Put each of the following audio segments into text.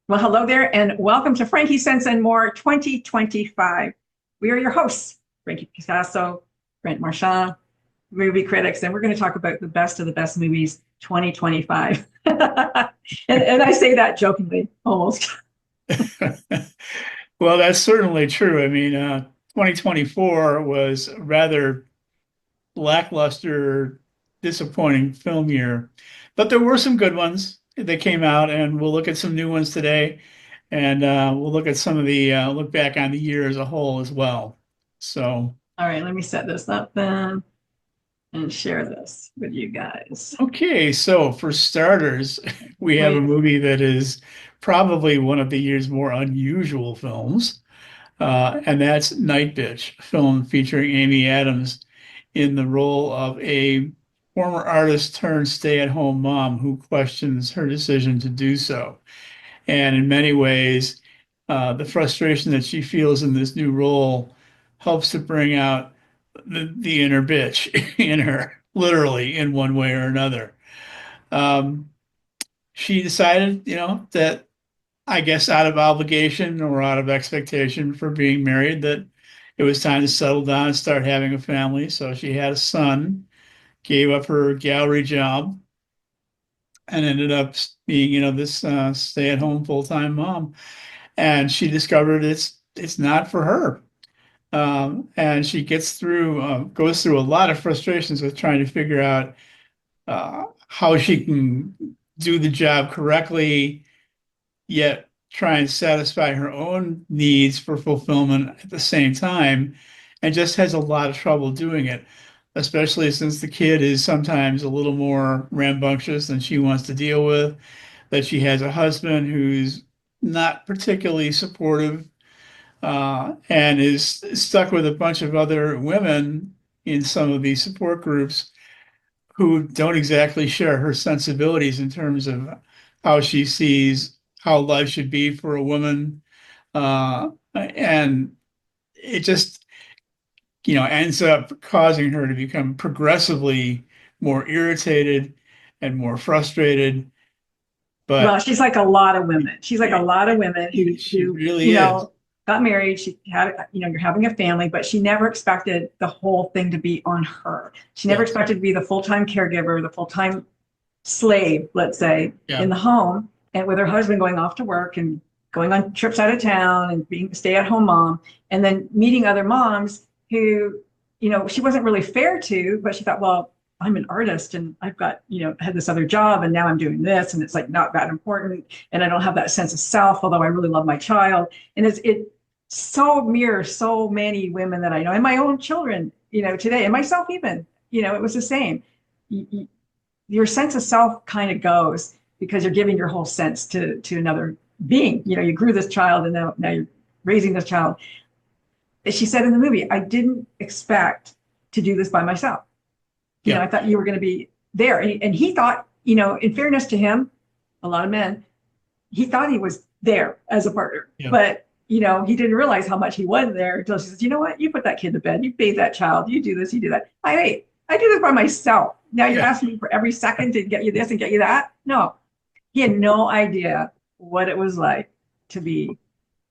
Well, hello there, and welcome to FrankieSense and More 2025. We are your hosts, Frankie Picasso, Brent Marchant, movie critics, and we're going to talk about the best of the best movies 2025. and I say that jokingly, almost. Well, that's certainly true. I mean, 2024 was a rather lackluster, disappointing film year, but there were some good ones that came out, and we'll look at some new ones today, and we'll look at some of the look back on the year as a whole as well. So, All right, let me set this up then and share this with you guys. okay, so for starters, we have a Wait, movie that is probably one of the year's more unusual films. And that's Nightbitch, film featuring Amy Adams in the role of a former artist turned stay-at-home mom who questions her decision to do so. And in many ways, the frustration that she feels in this new role helps to bring out the inner bitch in her, literally in one way or another. Um, she decided, that I guess out of obligation or out of expectation for being married, that it was time to settle down and start having a family. So she had a son, gave up her gallery job, and ended up being, this stay-at-home full-time mom. And she discovered it's not for her. And she goes through a lot of frustrations with trying to figure out how she can do the job correctly yet try and satisfy her own needs for fulfillment at the same time, and just has a lot of trouble doing it, especially since the kid is sometimes a little more rambunctious than she wants to deal with, that she has a husband who's not particularly supportive, and is stuck with a bunch of other women in some of these support groups who don't exactly share her sensibilities in terms of how she sees how life should be for a woman. And it just, ends up causing her to become progressively more irritated and more frustrated. well, But she's like a lot of women. She's like a lot of women who she who really is. got married. She had, you're having a family, but she never expected the whole thing to be on her. She never Yes. expected to be the full-time caregiver, the full-time slave, let's say, Yeah. in the home, and with her husband going off to work and going on trips out of town and being a stay-at-home mom, and then meeting other moms who, she wasn't really fair to, but she thought, well, I'm an artist and I've got, had this other job and now I'm doing this and it's like not that important. And I don't have that sense of self, although I really love my child. And it so mirrors so many women that I know and my own children, today and myself even, it was the same. Your sense of self kind of goes because you're giving your whole sense to another being. You grew this child and now you're raising this child. As she said in the movie, I didn't expect to do this by myself. Yeah. I thought you were going to be there. And he thought, in fairness to him, a lot of men, he thought he was there as a partner. Yeah. But, he didn't realize how much he wasn't there until she says, you know what? You put that kid to bed. You bathe that child. You do this, you do that. I do this by myself. Now you're Yeah. asking me for every second to get you this and get you that. No, he had no idea what it was like to be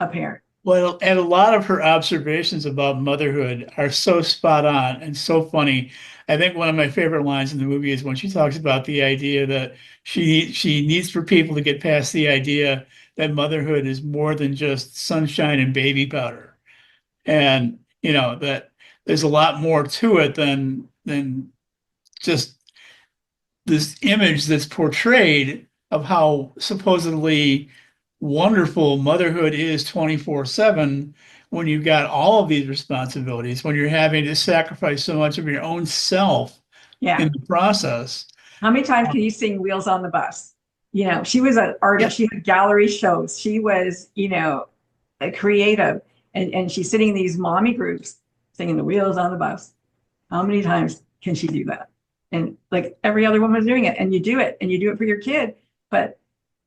a parent. Well, and a lot of her observations about motherhood are so spot on and so funny. I think one of my favorite lines in the movie is when she talks about the idea that she needs for people to get past the idea that motherhood is more than just sunshine and baby powder. And, that there's a lot more to it than just this image that's portrayed of how supposedly wonderful motherhood is 24/7 when you've got all of these responsibilities, when you're having to sacrifice so much of your own self Yeah. in the process. How many times can you sing Wheels on the Bus? She was an Yeah. artist. She had gallery shows. She was, a creative. And she's sitting in these mommy groups singing the Wheels on the Bus. How many times can she do that? And like every other woman is doing it. And you do it and you do it for your kid. But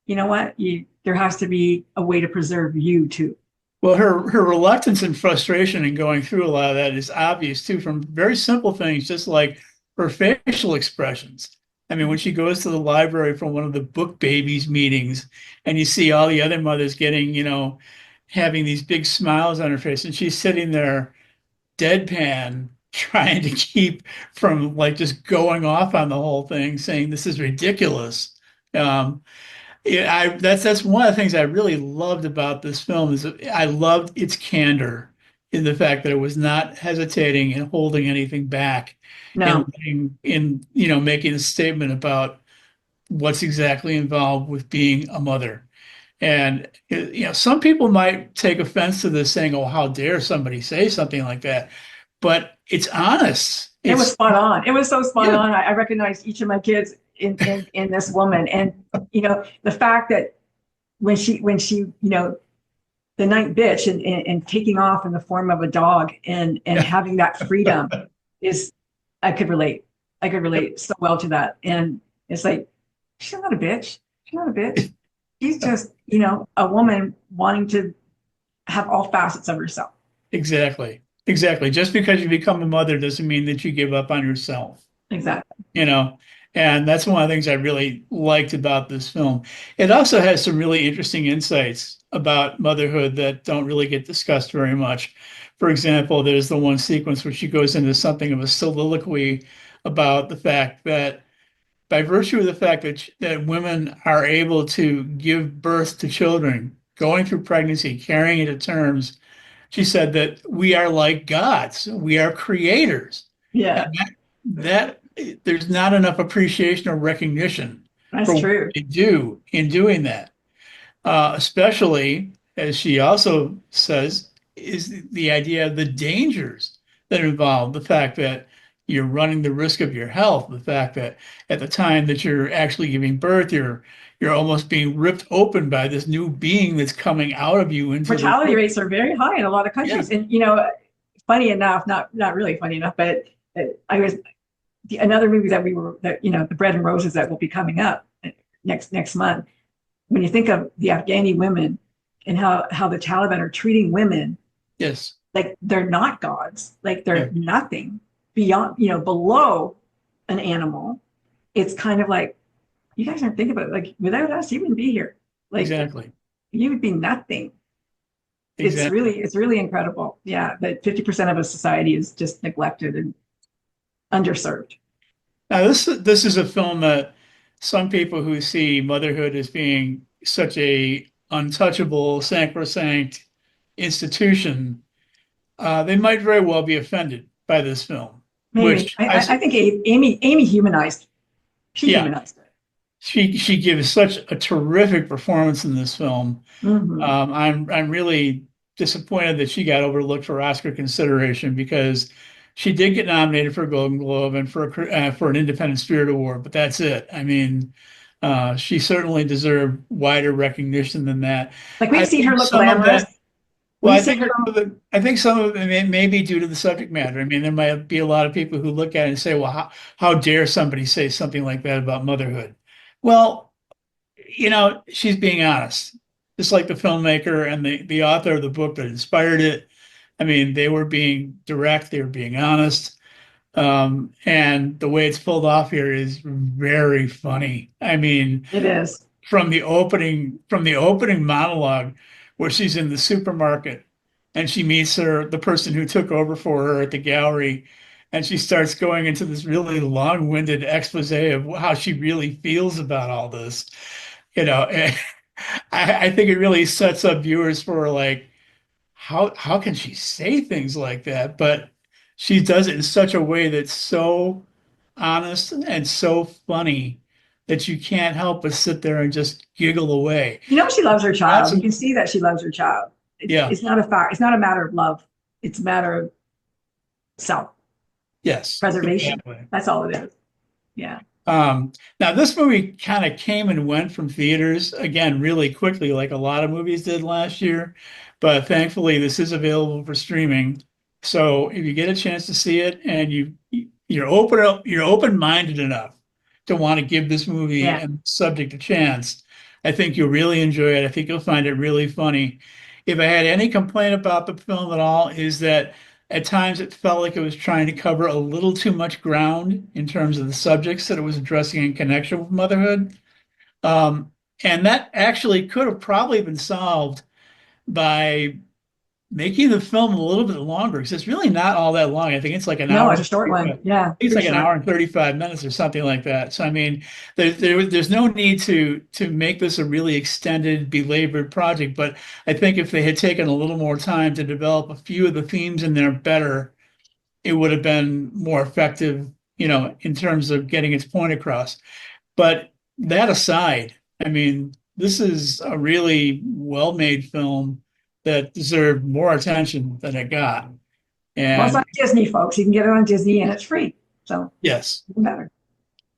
you know what? There has to be a way to preserve you too. Well, her reluctance and frustration in going through a lot of that is obvious too, from very simple things, just like her facial expressions. I mean, when she goes to the library for one of the book babies meetings and you see all the other mothers getting, having these big smiles on her face and she's sitting there deadpan trying to keep from like just going off on the whole thing, saying this is ridiculous. Um, that's one of the things I really loved about this film is that I loved its candor in the fact that it was not hesitating and holding anything back No, making a statement about what's exactly involved with being a mother. And some people might take offense to this saying, "Oh, how dare somebody say something like that?" But it's honest. it was It's spot on. It was so spot yeah, on. I recognized each of my kids in this woman. And, the fact that when she, the night bitch and taking off in the form of a dog and yeah, having that freedom is, I could relate. I could relate so well to that. And it's like, she's not a bitch. She's not a bitch. She's just, a woman wanting to have all facets of herself. exactly, exactly. Just because you become a mother doesn't mean that you give up on yourself. Exactly. you know, and that's one of the things I really liked about this film. It also has some really interesting insights about motherhood that don't really get discussed very much. For example, there's the one sequence where she goes into something of a soliloquy about the fact that by virtue of the fact that women are able to give birth to children, going through pregnancy, carrying it to terms, she said that we are like gods, we are creators. And Yeah, that there's not enough appreciation or recognition that's for what true. they do in doing that. Especially, as she also says, is the idea of the dangers that involve the fact that you're running the risk of your health, the fact that at the time that you're actually giving birth, you're almost being ripped open by this new being that's coming out of you into the Mortality world. rates are very high in a lot of Yeah, countries. And, funny enough, not really funny enough, but I was another movie the Bread and Roses that will be coming up next month. When you think of the Afghani women and how the Taliban are treating women yes, like they're not gods, like yeah, they're nothing beyond, below an animal. It's kind of like, you guys aren't thinking about it. Like, without us, you wouldn't be here. Like, exactly, you would be nothing. It's exactly. really incredible. Yeah, that 50% of a society is just neglected and underserved. Now, this is a film that some people who see motherhood as being such a untouchable, sacrosanct institution, they might very well be offended by this film. Maybe I think Amy humanized. She Yeah, humanized it. she gives such a terrific performance in this film. Hmm. I'm really disappointed that she got overlooked for Oscar consideration because she did get nominated for a Golden Globe and for an Independent Spirit Award, but that's it. I mean, she certainly deserved wider recognition than that. Like, I we've seen her think look some of glamorous. that. Well, We've seen her. I think some of it may be due to the subject matter. I mean, there might be a lot of people who look at it and say, "Well, how dare somebody say something like that about motherhood?" Well, she's being honest, just like the filmmaker and the author of the book that inspired it. I mean, they were being direct, they were being honest. And the way it's pulled off here is very funny. I mean, It is. from the opening monologue where she's in the supermarket and she meets the person who took over for her at the gallery, and she starts going into this really long-winded expose of how she really feels about all this. And I think it really sets up viewers for like, how can she say things like that? But she does it in such a way that's so honest and so funny that you can't help but sit there and just giggle away. She loves her Lots child. You of can see that she loves her child. Yeah, It's not a fact. It's not a matter of love. It's a matter of self yes, preservation. exactly. That's all it is. Yeah. Now this movie kind of came and went from theaters again really quickly, like a lot of movies did last year. But thankfully, this is available for streaming. So if you get a chance to see it and you're open-minded enough to want to give this movie Yeah. and subject a chance, I think you'll really enjoy it. I think you'll find it really funny. If I had any complaint about the film at all, is that At times, it felt like it was trying to cover a little too much ground in terms of the subjects that it was addressing in connection with motherhood. Um, and that actually could have probably been solved by making the film a little bit longer because it's really not all that long. I think it's like an No, hour. it's a short one. Yeah, It's pretty like an short. hour and 35 minutes or something like that. So I mean, there's no need to make this a really extended, belabored project. But I think if they had taken a little more time to develop a few of the themes in there better, it would have been more effective, in terms of getting its point across. But that aside, I mean, this is a really well-made film that deserved more attention than it got. Well, it's And on Disney, folks. You can get it on Disney and it's free. So yes, even better.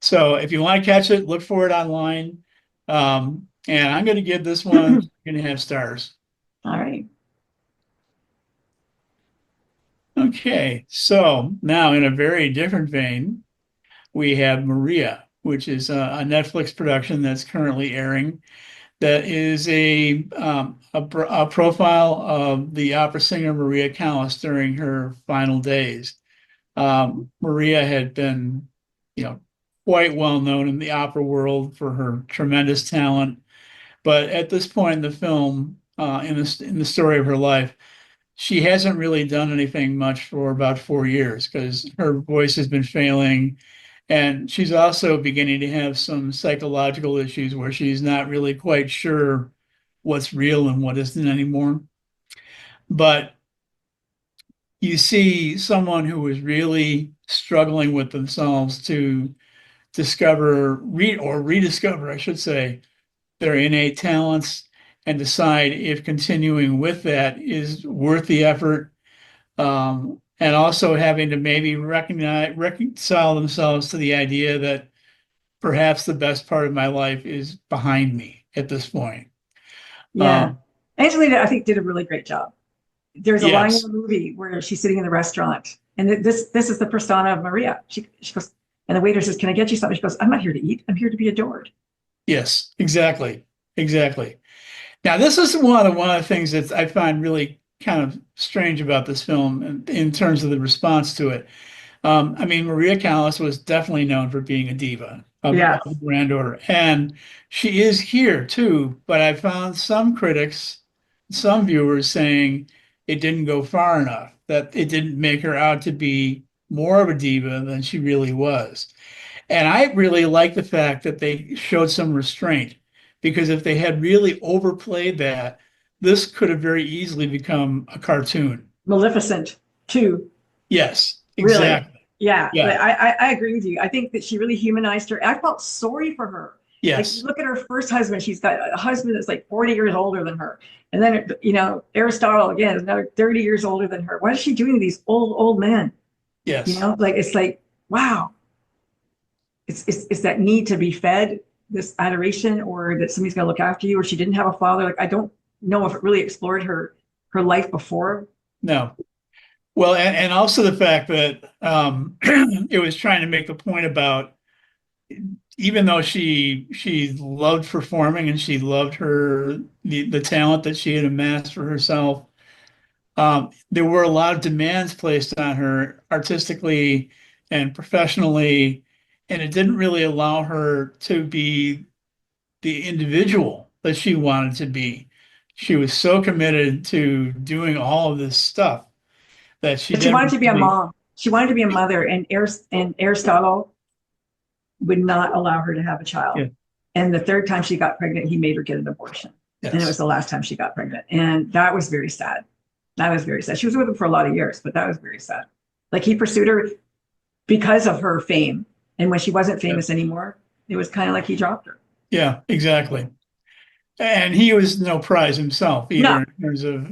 so if you want to catch it, look for it online. And I'm going to give this one All 2.5 stars. right. Okay, so now in a very different vein, we have Maria, which is a Netflix production that's currently airing. That is a profile of the opera singer Maria Callas during her final days. Maria had been, you know, quite well known in the opera world for her tremendous talent, but at this point in the film, in the story of her life, she hasn't really done anything much for about 4 years because her voice has been failing. And she's also beginning to have some psychological issues where she's not really quite sure what's real and what isn't anymore. But you see someone who is really struggling with themselves to rediscover, I should say, their innate talents and decide if continuing with that is worth the effort. And also having to maybe reconcile themselves to the idea that perhaps the best part of my life is behind me at this point. Yeah. Um, Angelina, I think, did a really great job. There's a line in the yes, movie where she's sitting in the restaurant, and this is the persona of Maria. She goes, and the waiter says, "Can I get you something?" She goes, "I'm not here to eat. I'm here to be adored." yes, exactly, exactly. Now, this is one of the things that I find really kind of strange about this film in terms of the response to it. I mean, Maria Callas was definitely known for being a diva Yeah. of granddaughter, and she is here too. But I found some critics, some viewers saying it didn't go far enough, that it didn't make her out to be more of a diva than she really was. And I really like the fact that they showed some restraint, because if they had really overplayed that, this could have very easily become a cartoon. Maleficent too. Yes, Really. exactly. Yeah, Yeah, I agree with you. I think that she really humanized her. I felt sorry for her. Like, you yes. look at her first husband. She's got a husband that's like 40 years older than her. And then, Aristotle, again, is another 30 years older than her. What is she doing to these old men? Yes. Like, it's like, wow. It's that need to be fed, this adoration, or that somebody's going to look after you, or she didn't have a father. Like, I don't know if it really explored her life before. No. Well, and also the fact that it was trying to make the point about, even though she loved performing and she loved the talent that she had amassed for herself, there were a lot of demands placed on her artistically and professionally, and it didn't really allow her to be the individual that she wanted to be. She was so committed to doing all of this stuff that she But she never wanted to be a really, mom. She wanted to be a mother, and Aristotle would not allow her to have a child. yeah, And the third time she got pregnant, he made her get an abortion. And it was yes, the last time she got pregnant. And that was very sad. That was very sad. She was with him for a lot of years, but that was very sad. Like, he pursued her because of her fame. And when she wasn't famous yes, anymore, it was kind of like he dropped her. yeah, exactly. And he was no prize himself No. either in terms of,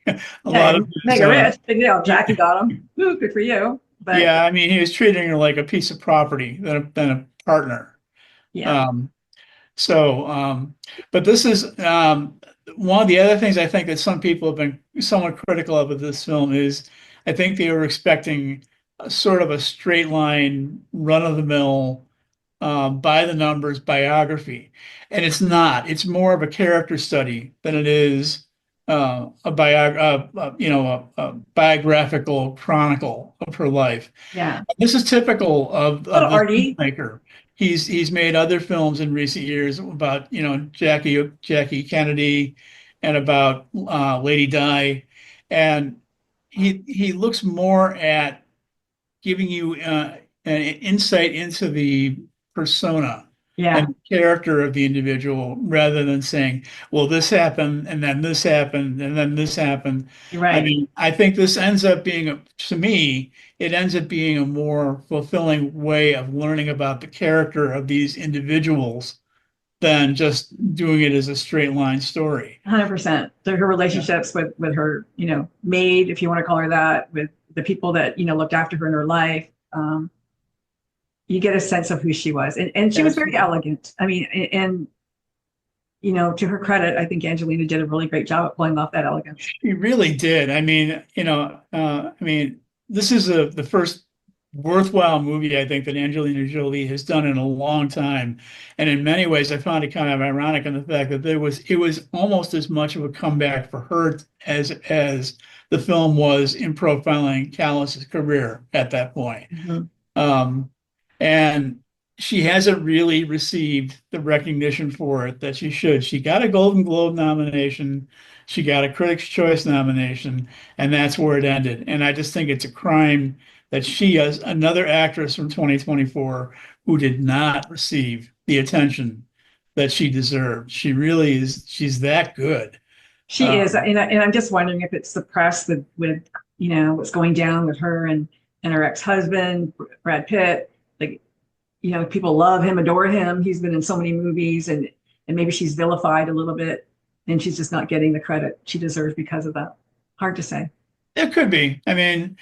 a lot Yeah, of his, mega rich. Big deal. yeah, Jackie got him. Ooh, good for you. But yeah, I mean, he was treating her like a piece of property than a partner. yeah. Um, So, but this is one of the other things I think that some people have been somewhat critical of this film is I think they were expecting a sort of a straight line, run of the mill, by the numbers biography. And it's not. It's more of a character study than it is a biographical chronicle of her life. Yeah. This is typical A little of the arty. filmmaker. He's made other films in recent years about, Jackie Kennedy and about Lady Di, and he looks more at giving you an insight into the persona Yeah. and character of the individual rather than saying, well, this happened and then this happened and then this happened. You're I right. mean, I think this ends up being, to me, it ends up being a more fulfilling way of learning about the character of these individuals than just doing it as a straight line story. 100%. So her Yeah. relationships with her, maid, if you want to call her that, with the people that, looked after her in her life. You get a sense of who she was. And she was very Absolutely. elegant. I mean, and, to her credit, I think Angelina did a really great job at pulling off that elegance. He really did. I mean, this is the first worthwhile movie I think that Angelina Jolie has done in a long time. And in many ways, I found it kind of ironic in the fact that it was almost as much of a comeback for her as the film was in profiling Callis's career at that point. Mhm. Um, and she hasn't really received the recognition for it that she should. She got a Golden Globe nomination, she got a Critics' Choice nomination, and that's where it ended. And I just think it's a crime that she, as another actress from 2024, who did not receive the attention that she deserved. She really is, she's that good. She is, Um, and I'm just wondering if it's the press with what's going down with her and her ex-husband, Brad Pitt. Like, people love him, adore him. He's been in so many movies, and maybe she's vilified a little bit, and she's just not getting the credit she deserves because of that. Hard to say. It could be. I mean,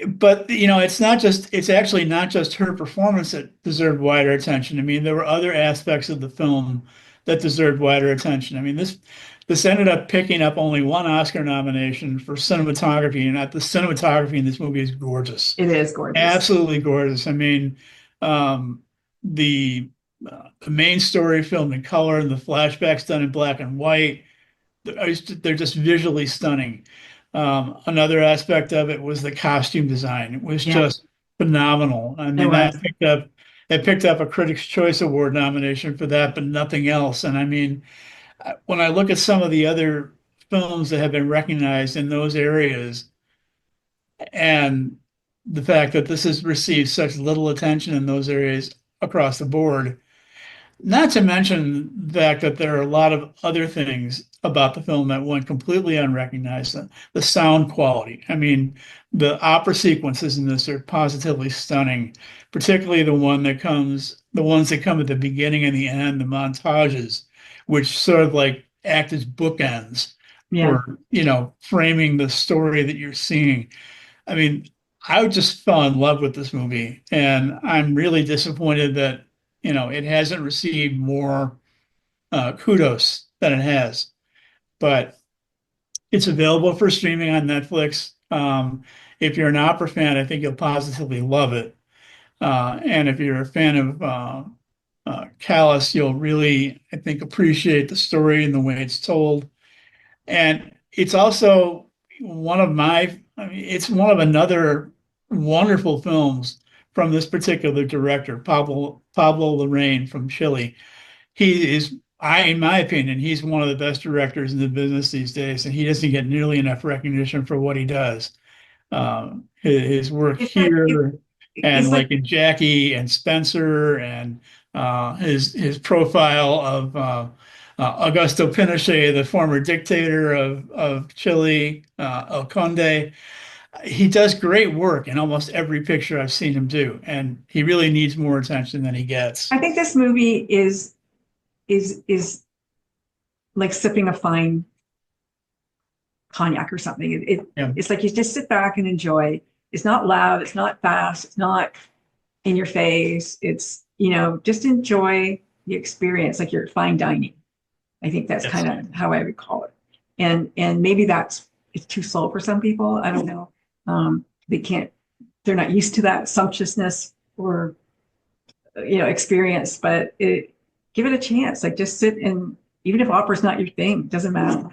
but it's actually not just her performance that deserved wider attention. I mean, there were other aspects of the film that deserved wider attention. I mean, this ended up picking up only one Oscar nomination for cinematography, and the cinematography in this movie is gorgeous. It is gorgeous. Absolutely gorgeous. I mean, um, the main story filmed in color and the flashbacks done in black and white, they're just visually stunning. Another aspect of it was the costume design. It was Yeah, just phenomenal. I it mean, was. it picked up a Critics' Choice Award nomination for that, but nothing else. And I mean, when I look at some of the other films that have been recognized in those areas, and the fact that this has received such little attention in those areas across the board, not to mention the fact that there are a lot of other things about the film that went completely unrecognized. The sound quality. I mean, the opera sequences in this are positively stunning, particularly the ones that come at the beginning and the end, the montages, which sort of like act as bookends Yeah. for, framing the story that you're seeing. I mean, I just fell in love with this movie, and I'm really disappointed that it hasn't received more kudos than it has. But it's available for streaming on Netflix. If you're an opera fan, I think you'll positively love it. And if you're a fan of Callis, you'll really, I think, appreciate the story and the way it's told. And it's also it's one of another wonderful films from this particular director, Pablo Larraín from Chile. In my opinion, he's one of the best directors in the business these days, and he doesn't get nearly enough recognition for what he does. His work It's like here and it's like like in Jackie and Spencer and his profile of Augusto Pinochet, the former dictator of Chile, El Conde. He does great work in almost every picture I've seen him do, and he really needs more attention than he gets. I think this movie is like sipping a fine cognac or something. Yeah, It's like you just sit back and enjoy. It's not loud, it's not fast, it's not in your face. It's, just enjoy the experience like you're fine dining. I think that's yes. kind of how I would call it. And maybe it's too slow for some people. I don't know. They can't, they're not used to that sumptuousness or experience, but give it a chance. Like just sit and even if opera's not your thing, it doesn't matter.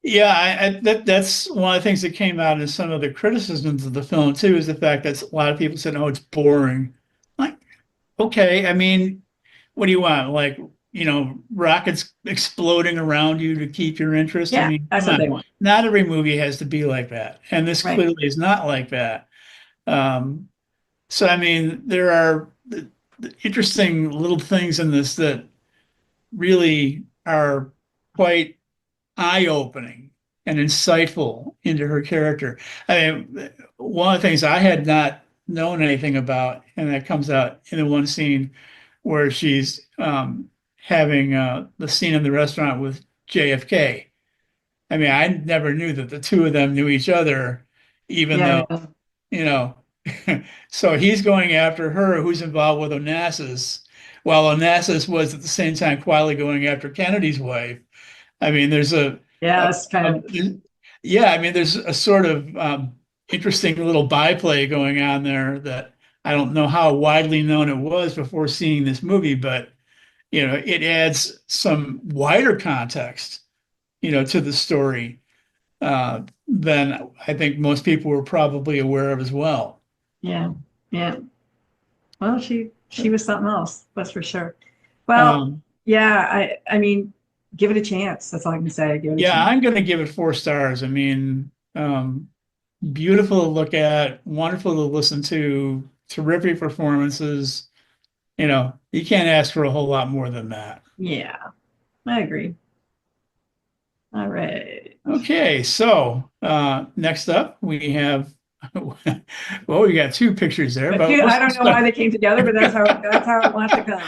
Yeah, that's one of the things that came out in some of the criticisms of the film too, is the fact that a lot of people said, "Oh, it's boring." Like, okay, I mean, what do you want? Like, rockets exploding around you to keep your interest? I Yeah, mean, that's come what they on. want. Not every movie has to be like that, and this Right. clearly is not like that. Um, so, I mean, there are the interesting little things in this that really are quite eye-opening and insightful into her character. I mean, one of the things I had not known anything about, and that comes out in the one scene where she's having the scene in the restaurant with JFK. I mean, I never knew that the two of them knew each other, even Yeah. though, you know, so he's going after her, who's involved with Onassis, while Onassis was at the same time quietly going after Kennedy's wife. I mean, Yeah, a, that's kind a of, yeah, I mean, there's a sort of interesting little byplay going on there that I don't know how widely known it was before seeing this movie, but it adds some wider context, to the story than I think most people were probably aware of as well. yeah, yeah. Well, she was something else, that's for sure. Well, Um, yeah, I mean, give it a chance. That's all I can say. Give it a yeah, chance. I'm going to give it 4 stars. I mean, beautiful to look at, wonderful to listen to, terrific performances. You can't ask for a whole lot more than that. Yeah, I agree. All right. Okay, so next up we have, well, we got 2 pictures there, But but two, I let's don't know start, why they came together, but that's how it wants to come.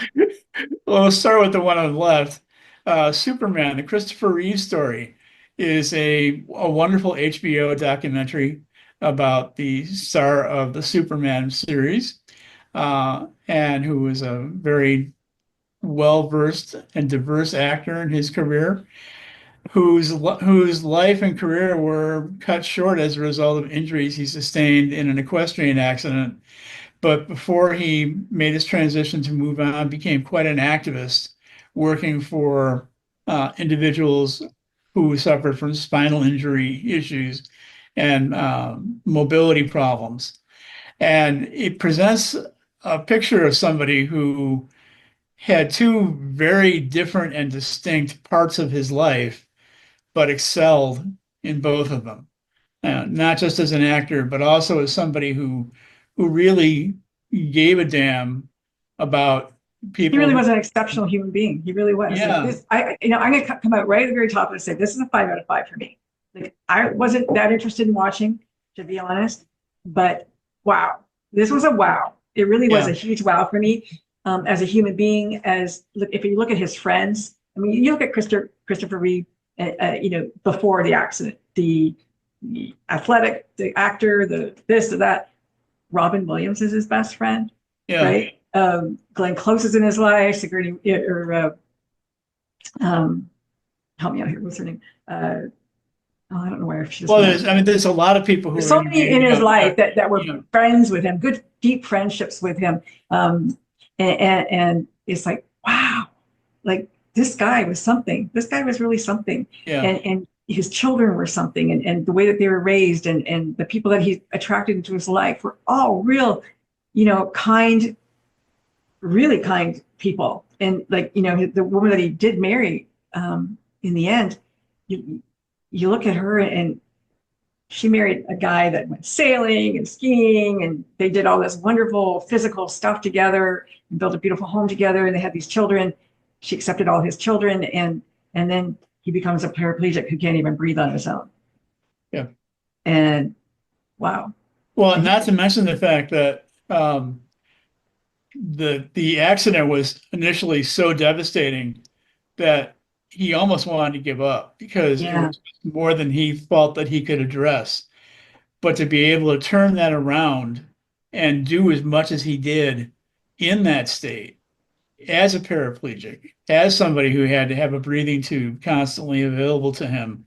well, let's start with the one on the left. Superman, the Christopher Reeve story, is a wonderful HBO documentary about the star of the Superman series, and who was a very well-versed and diverse actor in his career, whose life and career were cut short as a result of injuries he sustained in an equestrian accident. But before he made his transition to move on, became quite an activist, working for individuals who suffered from spinal injury issues and mobility problems. And it presents a picture of somebody who had 2 very different and distinct parts of his life, but excelled in both of them. Not just as an actor, but also as somebody who really gave a damn about He people really who, was an exceptional human being. He really was. Like yeah, this, I'm going to come out right at the very top and say this is a 5 out of 5 for me. Like I wasn't that interested in watching, to be honest, but wow, this was a wow. It really was yeah, a huge wow for me as a human being. As look, if you look at his friends, I mean, you look at Christopher Reeve, before the accident, the athletic, the actor, the this, the that. Robin Williams is his best friend, yeah. right? Glenn Close is in his life. Sigourney or um, help me out here. What's her name? I don't know where she's Well, from. I mean, there's a lot of people who There's are so going to many in be, his life that were you know, friends with him, good deep friendships with him, and it's like wow, like this guy was something. This guy was really something, yeah, and his children were something, and the way that they were raised, and the people that he attracted into his life were all real, kind, really kind people. And like, the woman that he did marry, in the end, you, you look at her and she married a guy that went sailing and skiing and they did all this wonderful physical stuff together and built a beautiful home together and they had these children. She accepted all his children and then he becomes a paraplegic who can't even breathe on his own. yeah. And wow. Well, And not to mention the fact that the accident was initially so devastating that he almost wanted to give up because it yeah. was more than he felt that he could address. But to be able to turn that around and do as much as he did in that state as a paraplegic, as somebody who had to have a breathing tube constantly available to him,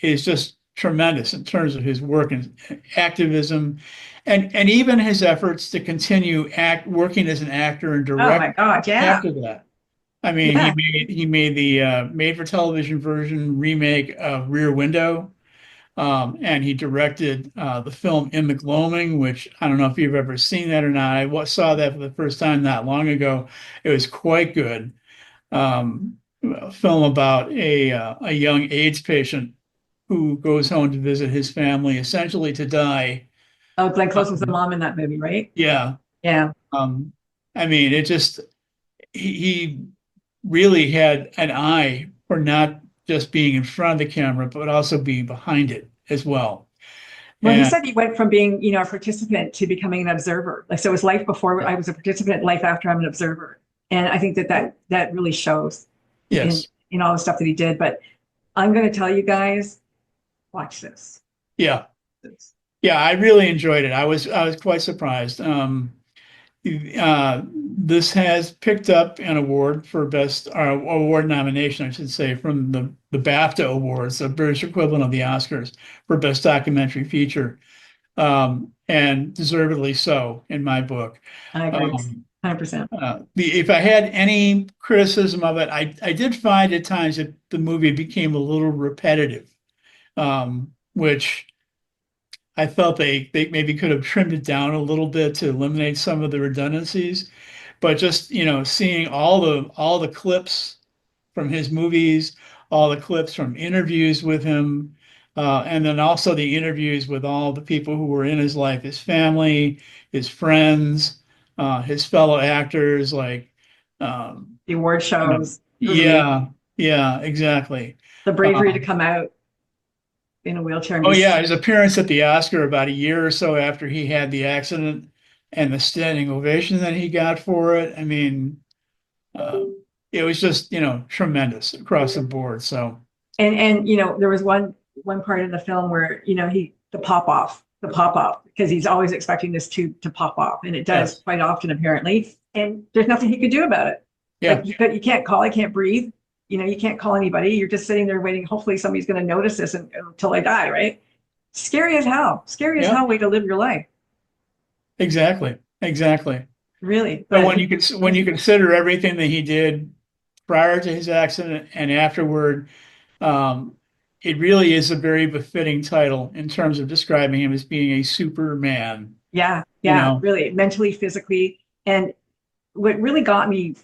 is just tremendous in terms of his work and activism, and even his efforts to continue working as an actor and Oh my director God. Yeah. after that. I mean, Yeah. he made the made for television version remake of Rear Window. And he directed the film In the Gloaming, which I don't know if you've ever seen that or not. Saw that for the first time not long ago. It was quite good. A film about a young AIDS patient who goes home to visit his family, essentially to die. Oh, Glenn Close was the Um, mom in that movie, right? yeah. Yeah. Um, I mean, it just he really had an eye for not just being in front of the camera, but also being behind it as well. Well, he And said he went from being, a participant to becoming an observer. Like, so it was life before I was a participant, life after I'm an observer. And I think that really shows in yes, in all the stuff that he did. But I'm going to tell you guys, watch this. yeah. Yeah, I really enjoyed it. I was quite surprised. This has picked up an award for best award nomination, I should say, from the BAFTA Awards, the British equivalent of the Oscars for best documentary feature, and deservedly so in my book. I agree, Um, 100%. if I had any criticism of it, I did find at times that the movie became a little repetitive, which I felt they maybe could have trimmed it down a little bit to eliminate some of the redundancies. But just, seeing all the clips from his movies, all the clips from interviews with him, and then also the interviews with all the people who were in his life, his family, his friends, his fellow actors, like, um, The award you know, shows, it was amazing. yeah, yeah, exactly. The bravery to Um, come out in a wheelchair and Oh be yeah, his appearance at the Oscar about a year or so after he had the accident and the standing ovation that he got for it. I mean, uh, it was just, tremendous across the board. So and there was one part in the film where he the pop off because he's always expecting this tube to pop off, and it does yes, quite often apparently, and there's nothing he could do about it. yeah, Like you can't call, I can't breathe, you can't call anybody, you're just sitting there waiting, hopefully somebody's going to notice this until I die, right? Scary as yeah, hell way to live your life, exactly, exactly. really. But But when you consider everything that he did prior to his accident and afterward, um, it really is a very befitting title in terms of describing him as being a superman, yeah, you yeah, know. really, mentally, physically. And what really got me,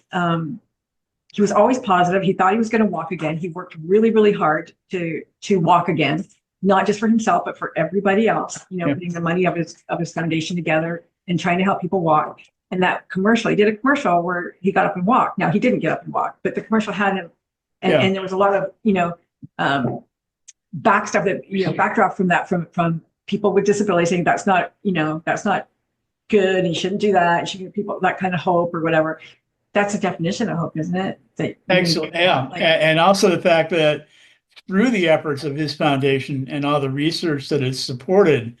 he was always positive. He thought he was going to walk again. He worked really, really hard to walk again, not just for himself, but for everybody else. Yeah, Putting the money of his foundation together and trying to help people walk. And that commercial, he did a commercial where he got up and walked. Now he didn't get up and walk, but the commercial had him, yeah, and there was a lot of um, back stuff that backdrop from that from people with disabilities saying that's not good. You shouldn't do that. You should give people that kind of hope or whatever. That's a definition of hope, isn't it? That you're going to excellent. get Yeah, like, and also the fact that through the efforts of his foundation and all the research that it's supported,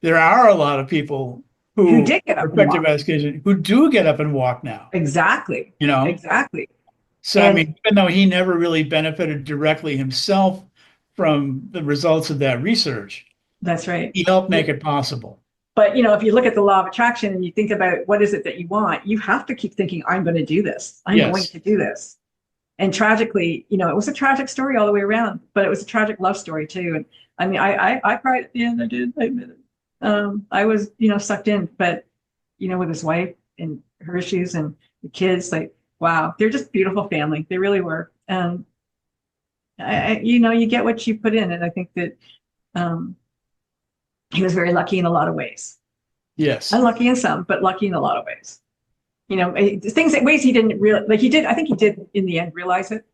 there are a lot of people who who did get are up and affected walk. by this condition who do get up and walk now, Exactly. you know? Exactly. So, I And mean, even though he never really benefited directly himself from the results of that research, that's right. he helped make it possible. But if you look at the law of attraction and you think about what is it that you want, you have to keep thinking, I'm going to do this. I'm going Yes. to do this. And tragically, it was a tragic story all the way around, but it was a tragic love story too. And I mean, I cried at the end. I did. I admit it. I was, sucked in, but with his wife and her issues and the kids, like, wow, they're just beautiful family. They really were. You get what you put in, and I think that um, he was very lucky in a lot of ways. Yes. Unlucky in some, but lucky in a lot of ways. Things that ways he didn't real like he did. I think he did in the end realize it,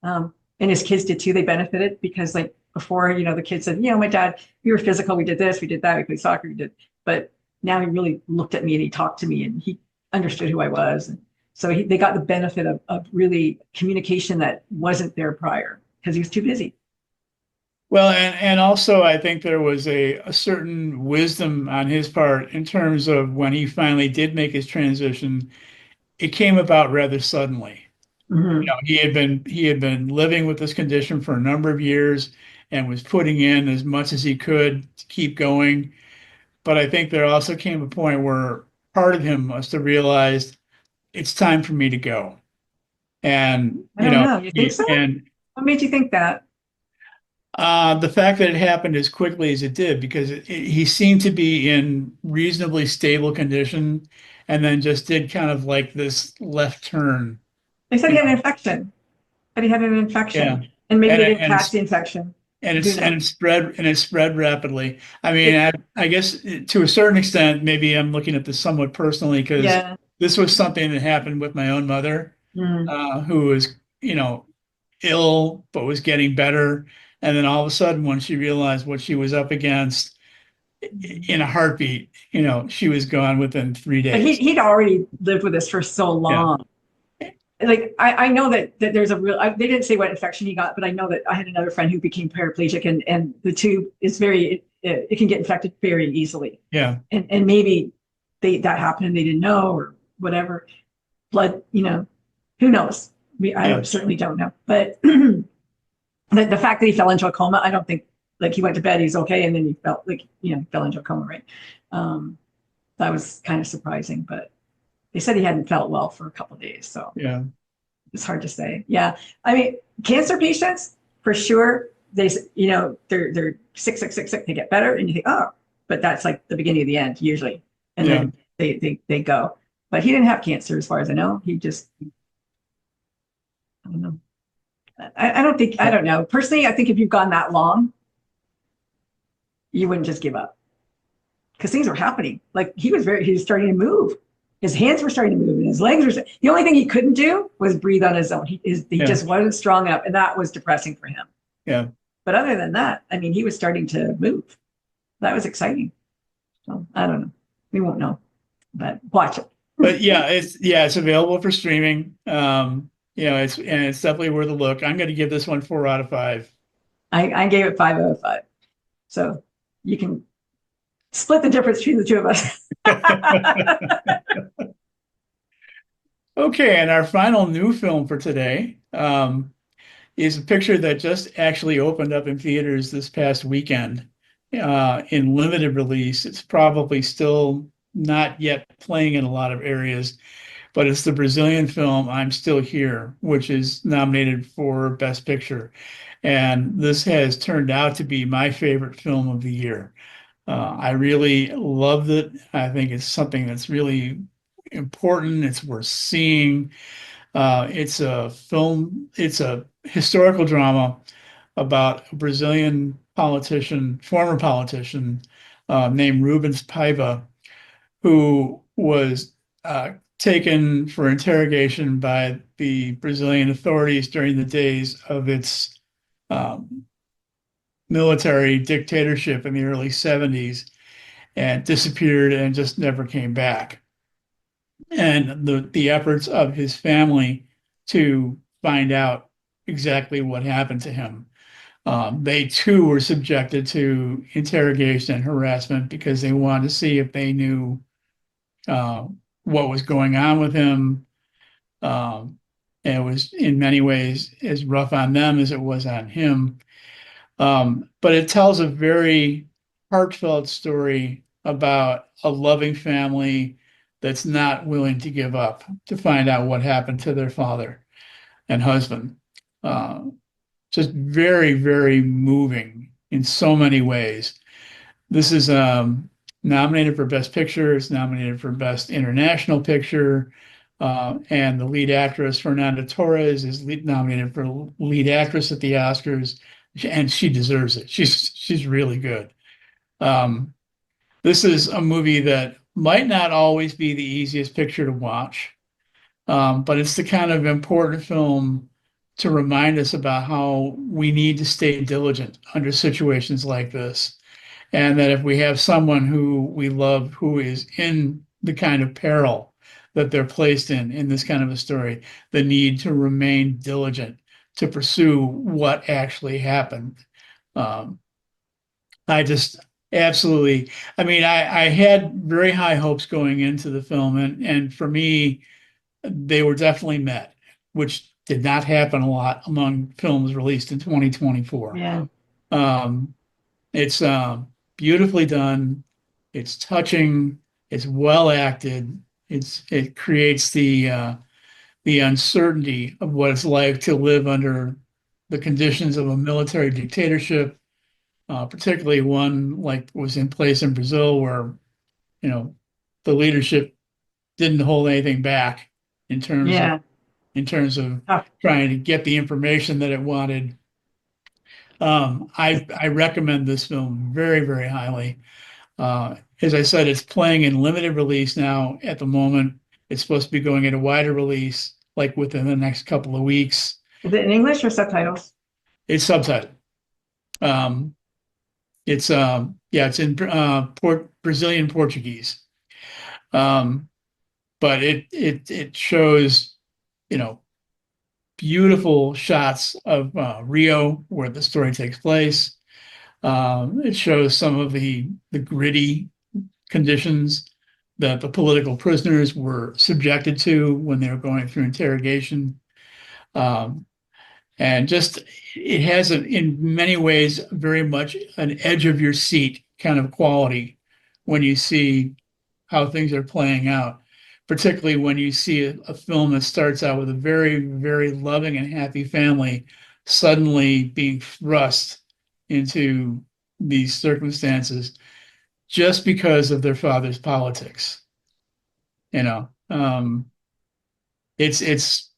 and his kids did too. They benefited because like before, the kids said, my dad, we were physical, we did this, we did that, we played soccer, we did. But now he really looked at me and he talked to me and he understood who I was, and so they got the benefit of really communication that wasn't there prior because he was too busy. Well, and also I think there was a certain wisdom on his part in terms of when he finally did make his transition, it came about rather suddenly. Mm-hmm. He had been living with this condition for a number of years and was putting in as much as he could to keep going. But I think there also came a point where part of him must have realized it's time for me to go. And, I don't know. You think so? and What made you think that? the fact that it happened as quickly as it did, because he seemed to be in reasonably stable condition and then just did kind of like this left turn, They said he you had an know. infection. That he had an Yeah. infection, and maybe And they it, didn't and catch it's the infection. and Who it's knows? and it spread rapidly. I mean, It, I guess to a certain extent, maybe I'm looking at this somewhat personally because yeah. this was something that happened with my own mother, Mm. who was, ill but was getting better. And then all of a sudden, when she realized what she was up against, in a heartbeat, she was gone within three But days. he'd already lived with this for so Yeah, long. Like I know that there's a real. They didn't say what infection he got, but I know that I had another friend who became paraplegic, and the tube is very. It can get infected very easily, yeah, and maybe that happened and they didn't know or whatever. Blood, who knows? I yeah, certainly don't know, but the fact that he fell into a coma, I don't think like he went to bed, he's okay, and then he felt like fell into a coma, right? Um, that was kind of surprising, but they said he hadn't felt well for a couple of days, so yeah, it's hard to say. Yeah, I mean, cancer patients for sure. They're sick, they get better, and you think, oh, but that's like the beginning of the end usually, and yeah. then they go. But he didn't have cancer, as far as I know. He just, I don't know. I don't know. Personally, I think if you've gone that long, you wouldn't just give up because things were happening. Like he was starting to move. His hands were starting to move and his legs were, the only thing he couldn't do was breathe on his own. He Yeah, just wasn't strong enough. And that was depressing for him. yeah. But other than that, I mean, he was starting to move. That was exciting. So I don't know. We won't know, but watch it. But it's available for streaming. It's definitely worth a look. I'm going to give this one 4 out of 5. I gave it 5 out of 5. So you can split the difference between the two of us. Okay, and our final new film for today is a picture that just actually opened up in theaters this past weekend in limited release. It's probably still not yet playing in a lot of areas, but it's the Brazilian film I'm Still Here, which is nominated for Best Picture. And this has turned out to be my favorite film of the year. I really loved it. I think it's something that's really important. It's worth seeing. It's a historical drama about a Brazilian politician, former politician, named Rubens Paiva, who was taken for interrogation by the Brazilian authorities during the days of its um, military dictatorship in the early 70s and disappeared and just never came back. And the efforts of his family to find out exactly what happened to him. They too were subjected to interrogation and harassment because they wanted to see if they knew uh, what was going on with him. Um, and it was in many ways as rough on them as it was on him. But it tells a very heartfelt story about a loving family that's not willing to give up to find out what happened to their father and husband. Uh, just very, very moving in so many ways. This is nominated for Best Picture. It's nominated for Best International Picture. And the lead actress, Fernanda Torres, is nominated for lead actress at the Oscars, and she deserves it. She's really good. Um, this is a movie that might not always be the easiest picture to watch, but it's the kind of important film to remind us about how we need to stay diligent under situations like this. And that if we have someone who we love who is in the kind of peril that they're placed in this kind of a story, the need to remain diligent to pursue what actually happened. Um, I just absolutely, I mean, I had very high hopes going into the film, and for me, they were definitely met, which did not happen a lot among films released in 2024. Yeah. Um, it's beautifully done. It's touching. It's well acted. It creates the uncertainty of what it's like to live under the conditions of a military dictatorship, particularly one like was in place in Brazil, where you know the leadership didn't hold anything back in terms of Yeah. Oh, trying to get the information that it wanted. I recommend this film very, very highly. As I said, it's playing in limited release now at the moment. It's supposed to be going into wider release like within the next couple of weeks. is it in English or subtitles? It's subtitled. Um, yeah, it's in Brazilian Portuguese. Um, but it shows, you know, beautiful shots of Rio where the story takes place. It shows some of the gritty conditions that the political prisoners were subjected to when they were going through interrogation. Um, and just it has in many ways very much an edge of your seat kind of quality when you see how things are playing out, particularly when you see a film that starts out with a very, very loving and happy family suddenly being thrust into these circumstances just because of their father's politics. You know, it's it's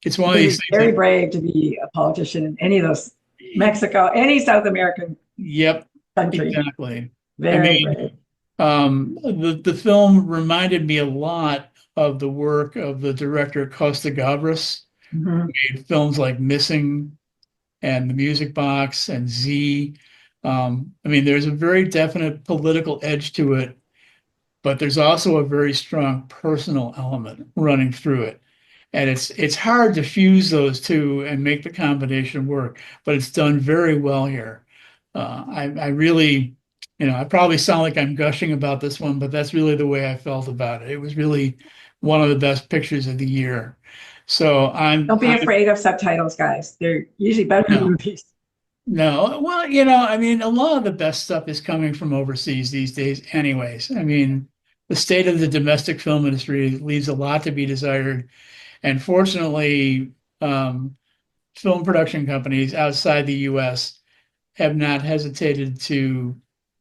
it's I one of think these it's things very that, brave to be a politician in any of those, Mexico, any South American yep, country. exactly. I Very mean, brave. the film reminded me a lot of the work of the director Costa Gavras, Mhm. who made films like Missing and The Music Box and Z. I mean, there's a very definite political edge to it, but there's also a very strong personal element running through it. And it's hard to fuse those two and make the combination work, but it's done very well here. I really, I probably sound like I'm gushing about this one, but that's really the way I felt about it. It was really one of the best pictures of the year. So Don't be I'm afraid of subtitles, guys. They're usually better than no, movies. no. Well, I mean, a lot of the best stuff is coming from overseas these days, anyways. I mean, the state of the domestic film industry leaves a lot to be desired. And fortunately, um, film production companies outside the US have not hesitated to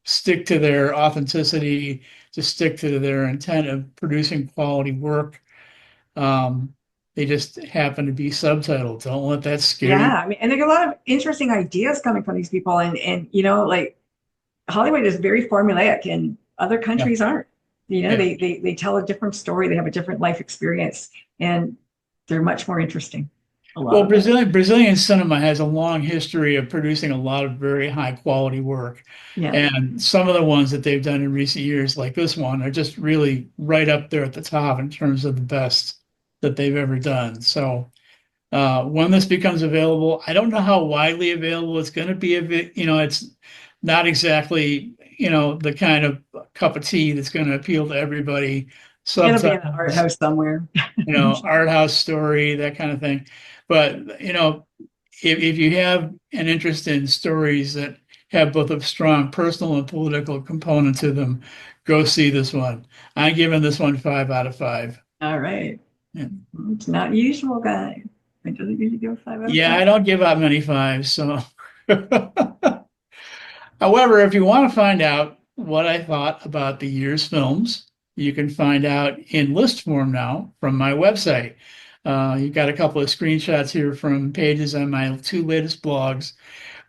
stick to their authenticity, to stick to their intent of producing quality work. Um, they just happen to be subtitled. Don't let that scare you. Yeah, I mean, and there's a lot of interesting ideas coming from these people, and like Hollywood is very formulaic, and other Yeah, countries aren't. yeah. They tell a different story. They have a different life experience, and they're much more interesting. A lot Well, of them. Brazilian cinema has a long history of producing a lot of very high quality work. Yeah. And some of the ones that they've done in recent years, like this one, are just really right up there at the top in terms of the best that they've ever done. So when this becomes available, I don't know how widely available it's going to be. It's not exactly, the kind of cup of tea that's going to appeal to everybody. It'll be in an art Subtitles, house somewhere. art house story, that kind of thing. But, if you have an interest in stories that have both a strong personal and political component to them, go see this one. I'm giving this one 5 out of 5. All right. Yeah. It's not usual, guys. I doesn't usually give a 5 out of 5. I don't give out many fives. So, however, if you want to find out what I thought about the year's films, you can find out in list form now from my website. You've got a couple of screenshots here from pages on my two latest blogs.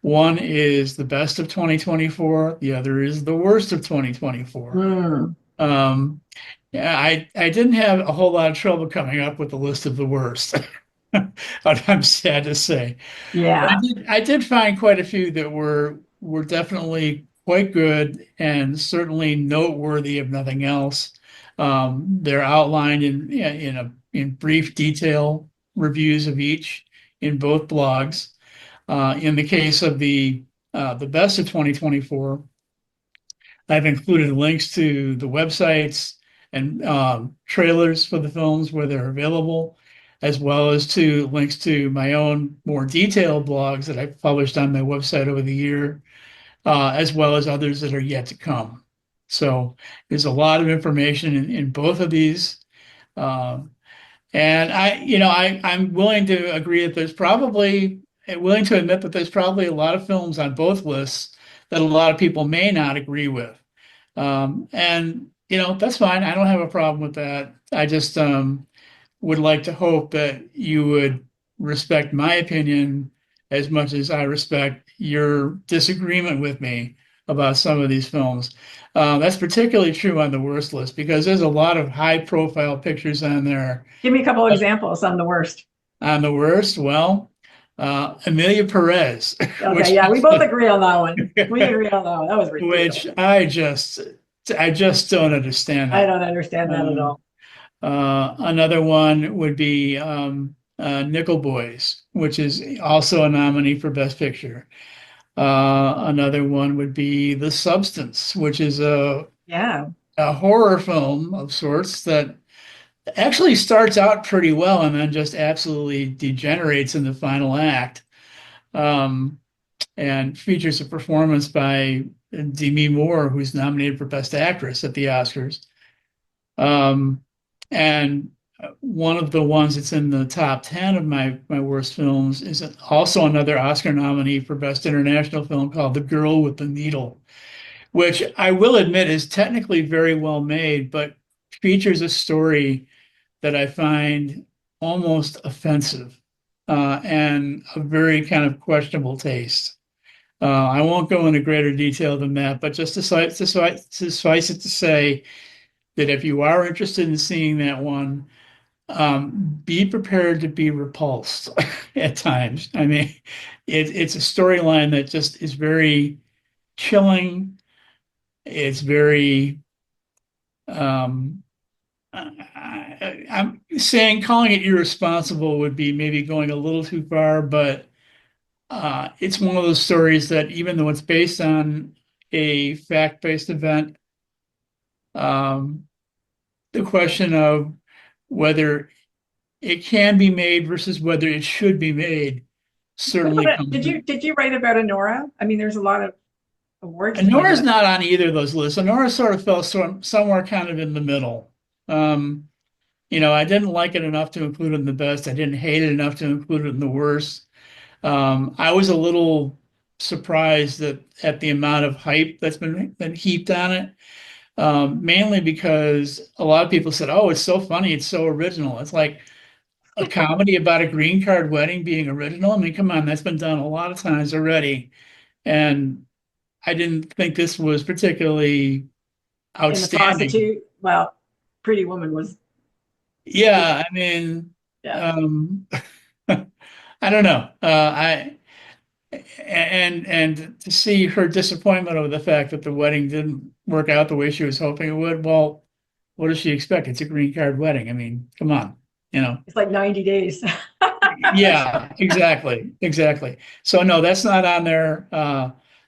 One is the best of 2024. The other is the worst of 2024. Hmm. Um, yeah, I didn't have a whole lot of trouble coming up with the list of the worst. I'm sad to say. But Yeah. I did find quite a few that were definitely quite good and certainly noteworthy if nothing else. They're outlined in brief detail reviews of each in both blogs. In the case of the best of 2024, I've included links to the websites and trailers for the films where they're available, as well as to links to my own more detailed blogs that I've published on my website over the year, as well as others that are yet to come. So there's a lot of information in both of these. Uh, And I'm willing to agree that willing to admit that there's probably a lot of films on both lists that a lot of people may not agree with. And that's fine. I don't have a problem with that. I just would like to hope that you would respect my opinion as much as I respect your disagreement with me about some of these films. That's particularly true on the worst list because there's a lot of high profile pictures on there. Give me a couple examples on the worst. On the worst, well, Amelia Perez, Okay, yeah, we both agree on that one. We agree on that one. That was which ridiculous. I just don't understand I that. don't understand that at Um, all. Another one would be Nickel Boys, which is also a nominee for Best Picture. Another one would be The Substance, which is Yeah. a horror film of sorts that actually starts out pretty well and then just absolutely degenerates in the final act. Um, and features a performance by Demi Moore, who's nominated for Best Actress at the Oscars. Um, and one of the ones that's in the top 10 of my worst films is also another Oscar nominee for Best International Film called The Girl with the Needle, which I will admit is technically very well made, but features a story that I find almost offensive and a very kind of questionable taste. I won't go into greater detail than that, but just suffice it to say that if you are interested in seeing that one, be prepared to be repulsed at times. I mean, it's a storyline that just is very chilling. It's very, I'm saying calling it irresponsible would be maybe going a little too far, but it's one of those stories that even though it's based on a fact-based event, um, the question of whether it can be made versus whether it should be made What certainly about comes did you in. did you write about Honora? I mean, there's a lot of awards And to give Nora's it. not on either of those lists. And Nora sort of fell somewhere kind of in the middle. Um, I didn't like it enough to include it in the best. I didn't hate it enough to include it in the worst. I was a little surprised that at the amount of hype that's been heaped on it. Mainly because a lot of people said, "Oh, it's so funny, it's so original." It's like a comedy about a green card wedding being original. I mean, come on, that's been done a lot of times already. And I didn't think this was particularly And the outstanding. prostitute, well, Pretty Woman was, Yeah, I mean, yeah. um, I don't know. And to see her disappointment over the fact that the wedding didn't work out the way she was hoping it would, well, what does she expect? It's a green card wedding. I mean, come on, you know. It's like 90 days. Yeah, exactly, exactly. So no, that's not on there.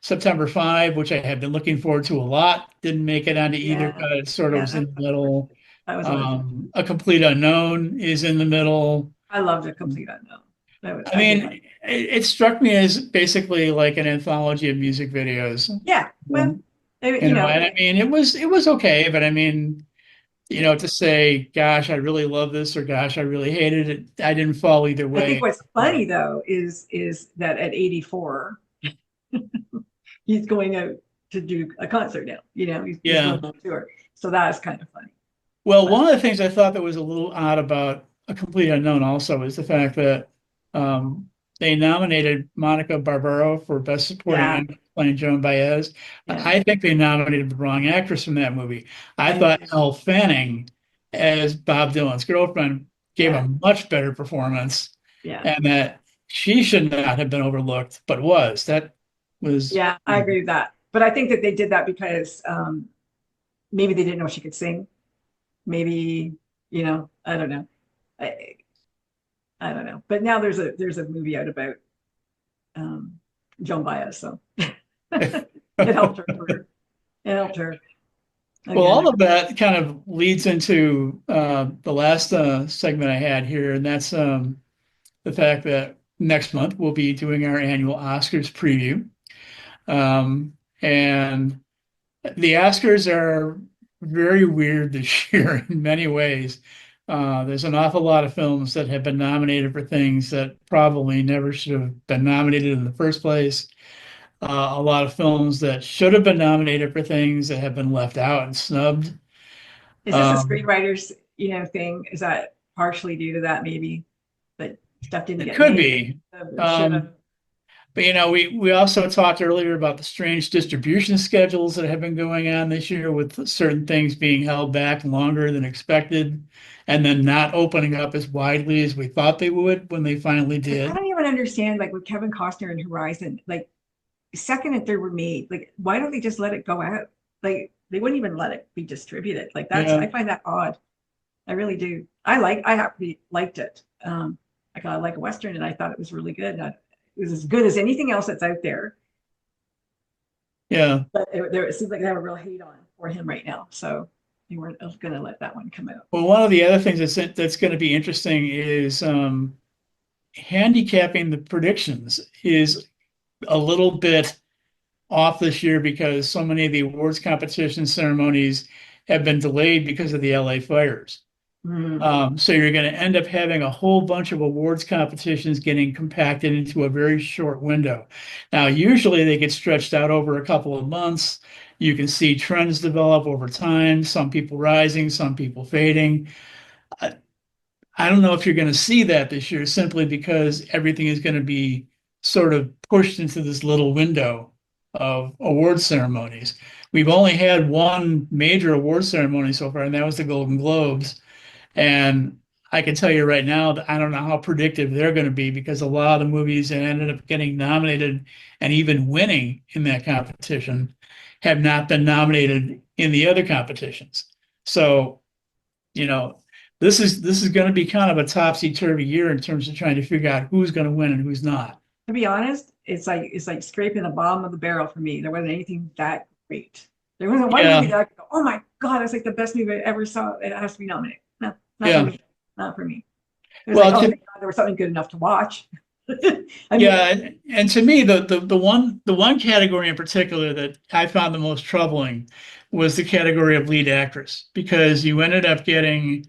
September 5, which I had been looking forward to a lot, didn't make it onto either Yeah. cut. It sort of Yeah, was in the middle. that was really good. A Complete Unknown is in the middle. I loved A Complete Unknown. I I did mean, like it. it struck me as basically like an anthology of music videos. Yeah, well, Um, you know, and I mean, it was okay, but I mean, to say, gosh, I really love this or gosh, I really hated it, I didn't fall either I think way. what's funny though is that at 84, he's going out to do a concert now. He's Yeah. going on tour. So that is kind of funny. Well, But one of the things I thought that was a little odd about A Complete Unknown also is the fact that um, they nominated Monica Barbaro for Best Supporting yeah, Actress playing Joan Baez. yeah, I think they nominated the wrong actress from that movie. I I do thought too. Elle Fanning as Bob Dylan's girlfriend gave Yeah, a much better performance, yeah, and that she should not have been overlooked, but was. That was, yeah, I agree with that. But I think that they did that because maybe they didn't know she could sing. Maybe, I don't know. I, I don't know. But now there's a movie out about um, Joan Baez, so it helped her career. It helped her well, again. all of that kind of leads into the last segment I had here, and that's the fact that next month we'll be doing our annual Oscars preview. And the Oscars are very weird this year in many ways. There's an awful lot of films that have been nominated for things that probably never should have been nominated in the first place. A lot of films that should have been nominated for things that have been left out and snubbed. Is this a Um, screenwriters, thing? Is that partially due to that maybe that stuff didn't it get could made be. or should have? But we also talked earlier about the strange distribution schedules that have been going on this year with certain things being held back longer than expected and then not opening up as widely as we thought they would when they finally Like, I did. don't even understand, like with Kevin Costner and Horizon, like second and third were made. Like, why don't they just let it go out? Like, they wouldn't even let it be distributed. Like, Yeah. I find that odd. I really do. I actually liked it. I like a Western and I thought it was really good. It was as good as anything else that's out there. Yeah. But it seems like they have a real hate on for him right now. So they weren't going to let that one come out. Well, one of the other things that's going to be interesting is handicapping the predictions is a little bit off this year because so many of the awards competition ceremonies have been delayed because of the LA fires. Mm. So you're going to end up having a whole bunch of awards competitions getting compacted into a very short window. Now, usually they get stretched out over a couple of months. You can see trends develop over time, some people rising, some people fading. I, I don't know if you're going to see that this year simply because everything is going to be sort of pushed into this little window of award ceremonies. We've only had one major award ceremony so far, and that was the Golden Globes. And I can tell you right now that I don't know how predictive they're going to be because a lot of the movies that ended up getting nominated and even winning in that competition have not been nominated in the other competitions. So, you know, this is going to be kind of a topsy-turvy year in terms of trying to figure out who's going to win and who's not. To be honest, it's like scraping the bottom of the barrel for me. There wasn't anything that great. There wasn't one movie Yeah, that I could go, oh my God, that's like the best movie I ever saw. It has to be nominated. No, not for yeah. me. Not for me. It was like, Well, oh, thank God there was something good enough to watch. I mean, yeah, and to me, the one category in particular that I found the most troubling was the category of lead actress because you ended up getting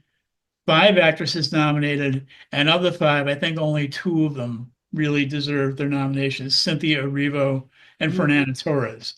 five actresses nominated, and of the five, I think only two of them really deserved their nominations: Cynthia Erivo and mm, Fernanda Torres.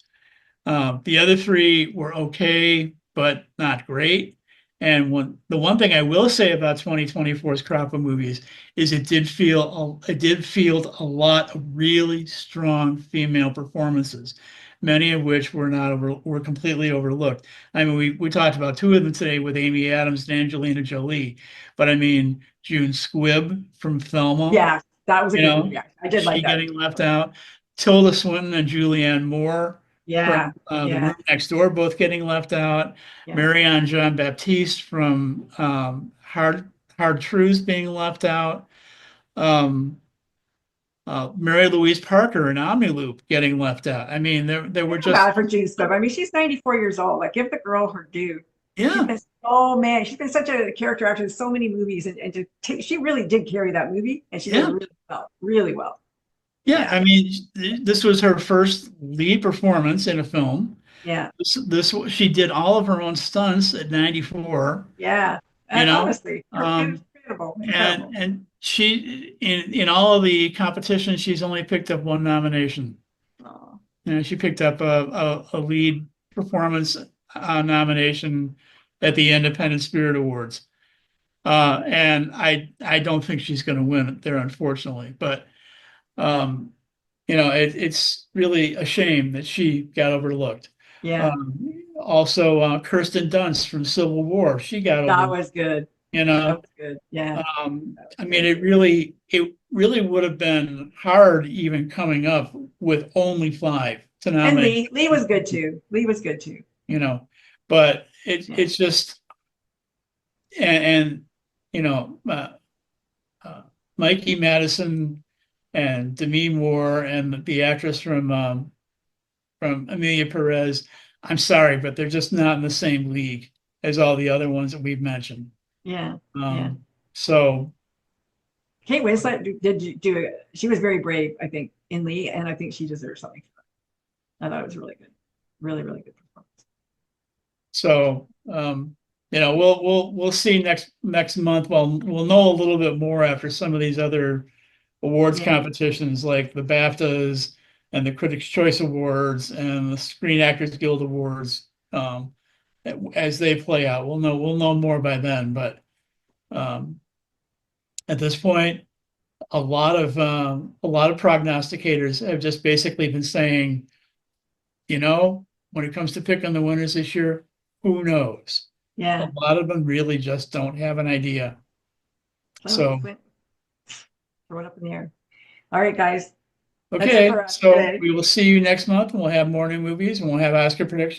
The other three were okay, but not great. And the one thing I will say about 2024's crop of movies is it did field a lot of really strong female performances, many of which were completely overlooked. I mean, we talked about two of them today with Amy Adams and Angelina Jolie, but I mean June Squibb from Thelma, yeah, that was a you good know, movie. I did like she that. getting left out. Tilda Swinton and Julianne Moore from Yeah, The yeah, Room Next Door, both getting left out. yeah. Marianne Jean Baptiste from Hard Truths being left out. Um, Mary Louise Parker and Omniloop getting left out. I mean, there I were feel just bad for June Squibb. I mean, she's 94 years old. Like, give the girl her due. She's yeah, been so man, she's been such a character actor in so many movies, and she really did carry that movie, and she did yeah, really well, really well. yeah. Yeah, I mean, this was her first lead performance in a film. yeah, This she did all of her own stunts at 94. yeah. You know, Honestly, um, incredible, and incredible. she in all of the competitions, she's only picked up one nomination. Oh, She picked up a lead performance nomination at the Independent Spirit Awards. And I don't think she's going to win it there, unfortunately. But um, it's really a shame that she got overlooked. yeah, Also, Kirsten Dunst from Civil War, she got that overlooked. was good. You That know, was good. Yeah, that was I mean, good. it really would have been hard even coming up with only five to And nominate, Lee was good too. Lee was good too. you know, but Yeah. it's just, and you know, uh, Mikey Madison and Demi Moore and the actress from Amelia Perez, I'm sorry, but they're just not in the same league as all the other ones that we've mentioned. Yeah, yeah. Um, so Kate Winslet did do it. She was very brave, I think, in Lee, and I think she deserves something. I thought it was really good, really, really good performance. so we'll see next month. Well, we'll know a little bit more after some of these other awards Yeah. competitions like the BAFTAs and the Critics' Choice Awards and the Screen Actors Guild Awards. As they play out, we'll know more by then. But at this point, a lot of prognosticators have just basically been saying, when it comes to picking the winners this year, who knows? A Yeah. lot of them really just don't have an idea. So, throw it up in the air. All right, guys. That's it okay, for us so today. we will see you next month and we'll have more new movies and we'll have Oscar predictions.